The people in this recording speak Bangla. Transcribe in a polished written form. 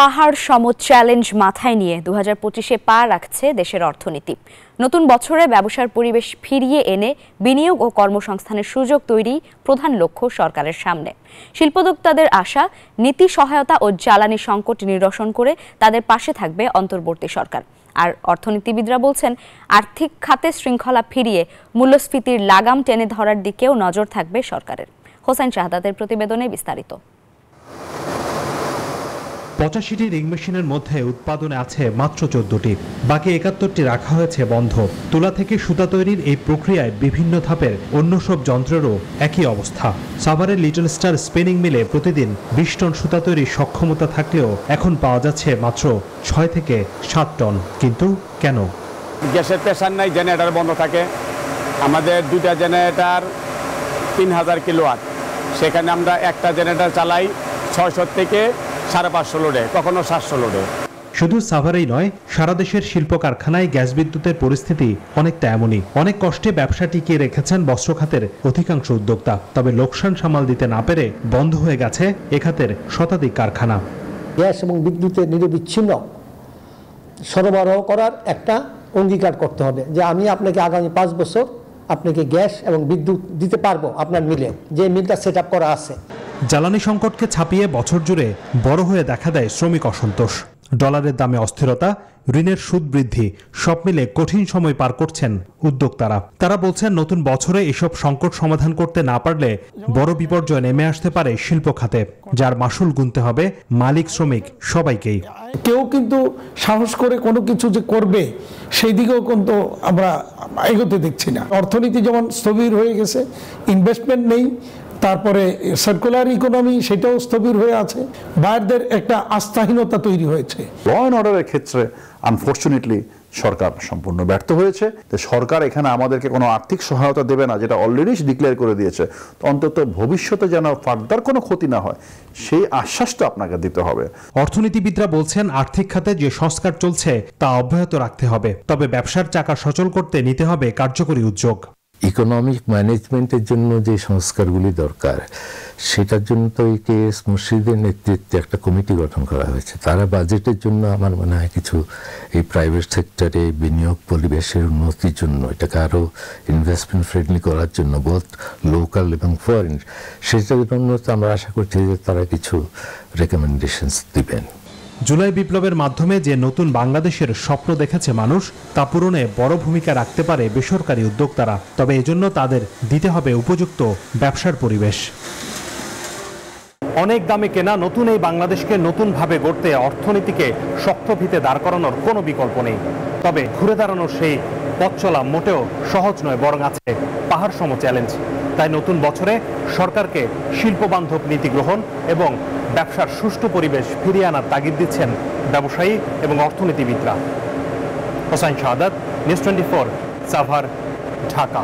পাহাড় সম চ্যালেঞ্জ মাথায় নিয়ে 2025-এ পা রাখছে দেশের অর্থনীতি। নতুন বছরে ব্যবসার পরিবেশ ফিরিয়ে এনে বিনিয়োগ ও কর্মসংস্থানের সুযোগ তৈরি প্রধান লক্ষ্য সরকারের সামনে। শিল্পোদ্যোক্তাদের আশা, নীতি সহায়তা ও জ্বালানি সংকট নিরসন করে তাদের পাশে থাকবে অন্তর্বর্তী সরকার। আর অর্থনীতিবিদরা বলছেন, আর্থিক খাতে শৃঙ্খলা ফিরিয়ে মূল্যস্ফীতির লাগাম টেনে ধরার দিকেও নজর থাকবে সরকারের। হোসেন শাহাদাতের প্রতিবেদনে বিস্তারিত। 85টি রিং মেশিনের মধ্যে উৎপাদনে আছে মাত্র 14টি, বাকি 71টি রাখা হয়েছে বন্ধ। তুলা থেকে সুতা তৈরির এই প্রক্রিয়ায় বিভিন্ন ধাপের অন্য সব যন্ত্রেরও একই অবস্থা। সাভারের লিটল স্টার স্পিনিং মিলে প্রতিদিন 20 টন সুতা তৈরির সক্ষমতা থাকলেও এখন পাওয়া যাচ্ছে মাত্র 6 থেকে 7 টন। কিন্তু কেন? গ্যাসের প্রেসার নাই, জেনারেটর বন্ধ থাকে। আমাদের দুটা জেনারেটর 3000 কিলোওয়াট, সেখানে আমরা একটা জেনারেটর চালাই 600 থেকে 550 লোডে, কখনো 700 লোডে। শুধু সাভারেই নয়, সারা দেশের শিল্প কারখানায় গ্যাস বিদ্যুতের পরিস্থিতি অনেকটা এমনই। অনেক কষ্টে ব্যবসা টিকিয়ে রেখেছেন বস্ত্র খাতের অধিকাংশ উদ্যোক্তা। তবে লোকসান সামাল দিতে না পেরে বন্ধ হয়ে গেছে এ খাতের শতাধিক কারখানা। গ্যাস এবং বিদ্যুতের নিরবিচ্ছিন্ন সরবরাহ করার একটা অঙ্গীকার করতে হবে যে আমি আপনাকে আগামী 5 বছর আপনাকে গ্যাস এবং বিদ্যুৎ দিতে পারবো আপনার মিলে, যে মিলটা সেট আপ করা আছে। জ্বালানি সংকটকে ছাপিয়ে বছর জুড়ে বড় হয়ে দেখা দেয় শ্রমিক অসন্তোষ। ডলারের দামে অস্থিরতা, ঋণের সুদ বৃদ্ধি, সব মিলে কঠিন সময় পার করছেন উদ্যোক্তারা। তারা বলছেন, নতুন বছরে এসব সংকট সমাধান করতে না পারলে বড় বিপর্যয় নেমে আসতে পারে শিল্প খাতে, যার মাসুল গুনতে হবে মালিক শ্রমিক সবাইকেই। কেউ কিন্তু সাহস করে কোনো কিছু যে করবে সেই দিকেও কিন্তু আমরা এগোতে দেখছি না। অর্থনীতি যেমন স্থবির হয়ে গেছে, ইনভেস্টমেন্ট নেই, তারপরে সার্কুলার ইকোনমি সেটাও স্থবির হয়ে আছে, বাইরের একটা আস্থাহীনতা তৈরি হয়েছে। ল অ্যান্ড অর্ডারের ক্ষেত্রে আনফর্চুনেটলি সরকার সম্পূর্ণ ব্যর্থ হয়েছে। সরকার এখানে আমাদেরকে কোনো আর্থিক সহায়তা দেবে না, যেটা অলরেডি ডিক্লেয়ার করে দিয়েছে। তো অন্তত ভবিষ্যতে যেন ফার্দার কোনো ক্ষতি না হয়, সেই আশ্বাসটা আপনাকে দিতে হবে। অর্থনীতিবিদরা বলছেন, আর্থিক খাতে যে সংস্কার চলছে তা অব্যাহত রাখতে হবে, তবে ব্যবসার চাকা সচল করতে নিতে হবে কার্যকরী উদ্যোগ। ইকোনমিক ম্যানেজমেন্টের জন্য যে সংস্কারগুলি দরকার, সেটার জন্য তো এই কে.এস. মুর্শিদের নেতৃত্বে একটা কমিটি গঠন করা হয়েছে। তারা বাজেটের জন্য আমার মনে হয় কিছু এই প্রাইভেট সেক্টরে বিনিয়োগ পরিবেশের উন্নতির জন্য, এটাকে আরও ইনভেস্টমেন্ট ফ্রেন্ডলি করার জন্য, বোথ লোকাল এবং ফরেন, সেটার জন্য আমরা আশা করছি যে তারা কিছু রেকমেন্ডেশনস দিবেন। জুলাই বিপ্লবের মাধ্যমে যে নতুন বাংলাদেশের স্বপ্ন দেখেছে মানুষ, তা পূরণে বড় ভূমিকা রাখতে পারে বেসরকারি উদ্যোক্তারা। তবে এজন্য তাদের দিতে হবে উপযুক্ত ব্যবসার পরিবেশ। অনেক দামে কেনা নতুন এই বাংলাদেশকে নতুনভাবে গড়তে অর্থনীতিকে শক্ত ভিতে দাঁড় করানোর কোনো বিকল্প নেই। তবে ঘুরে দাঁড়ানোর সেই পথ চলা মোটেও সহজ নয়, বরং আছে পাহাড় সম চ্যালেঞ্জ। তাই নতুন বছরে সরকারকে শিল্পবান্ধব নীতি গ্রহণ এবং ব্যবসার সুষ্ঠু পরিবেশ ফিরিয়ে আনার তাগিদ দিচ্ছেন ব্যবসায়ী এবং অর্থনীতিবিদরা। হোসেন শাহাদাত, নিউজ 24, সাভার, ঢাকা।